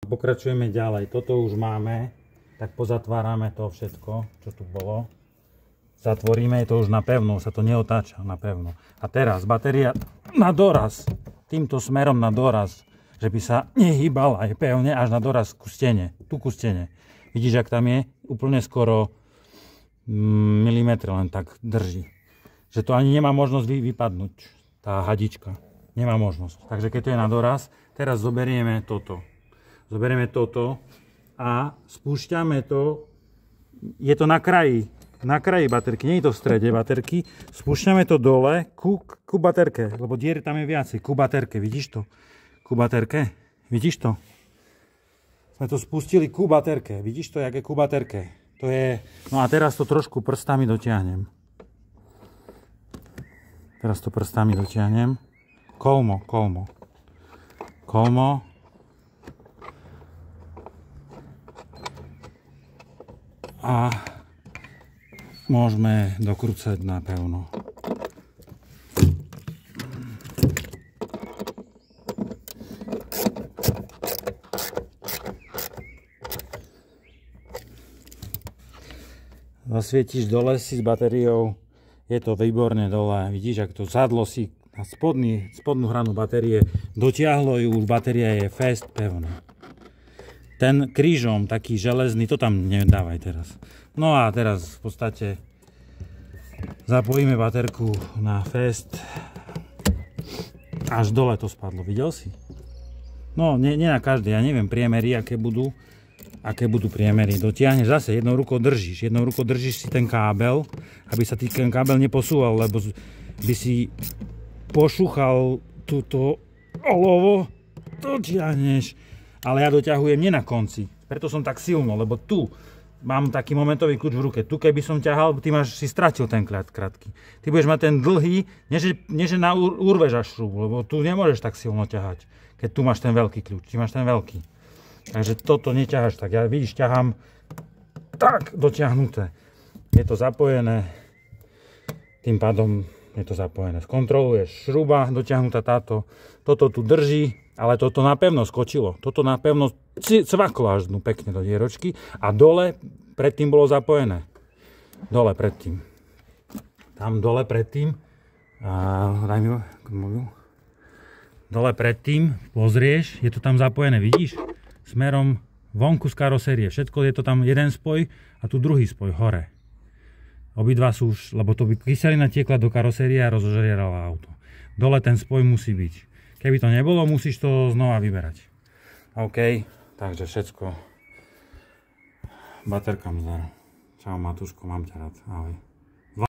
Pokračujeme ďalej. Toto už máme, tak pozatvárame to všetko, čo tu bolo. Zatvoríme, je to už napevno, sa to neotáča napevno. A teraz batéria na doraz, týmto smerom na doraz, že by sa nehýbala aj pevne až na doraz ku stene, tu ku stene. Vidíš, ak tam je úplne skoro milimetr len tak drží. Že to ani nemá možnosť vypadnúť, tá hadička. Nemá možnosť. Takže keď to je na doraz, teraz zoberieme toto. Zoberieme toto a spúšťame to. Je to na kraji baterky, nie je to v strede baterky. Spúšťame to dole ku baterke, lebo dier tam je viacej. Ku baterke, vidíš to? Ku baterke, vidíš to? Sme to spustili ku baterke, vidíš to, jak je ku baterke? To je... No a teraz to trošku prstami dotiahnem. Teraz to prstami dotiahnem. Kolmo. A môžeme dokrúcať napevno. Zasvietíš dole si s batériou, je to výborne dole. Vidíš, ak to zadlo si na spodnú hranu batérie dotiahlo ju, už batéria je fest pevná. Ten krížom, taký železný, to tam nedávaj teraz. No a teraz v podstate zapojíme baterku na fest. Až dole to spadlo, videl si? No, nie na každej, ja neviem priemery, aké budú priemery. Dotiahneš zase, jednou rukou držíš si ten kábel, aby sa ten kábel neposúval, lebo by si pošúchal túto olovo, dotiahneš. Ale ja doťahujem nie na konci, preto som tak silno, lebo tu mám taký momentový kľúč v ruke. Tu keby som ťahal, ty si stratil ten krátky. Ty budeš mať ten dlhý, nie že urveš až šrub, lebo tu nemôžeš tak silno ťahať, keď tu máš ten veľký kľúč, ty máš ten veľký. Takže toto neťaháš tak, ja vidíš, ťahám tak dotiahnuté. Je to zapojené, tým pádom je to zapojené. Skontroluješ šruba, dotiahnutá táto, toto tu drží, ale toto napevno skočilo. Toto napevno cvaklo až dnu pekne do dieročky a dole predtým bolo zapojené. Dole predtým. Tam dole predtým. Daj mi mobil. Dole predtým, pozrieš, je to tam zapojené, vidíš? Smerom vonku z karosérie. Všetko je to tam jeden spoj a tu druhý spoj hore. Obidva sú už, lebo to by kyselina tiekla do karosérie a rozožrierala auto. Dole ten spoj musí byť. Keby to nebolo, musíš to znova vyberať. OK, takže všetko. Baterkám zdar. Čau Matúško, mám ťa rád. Ahoj.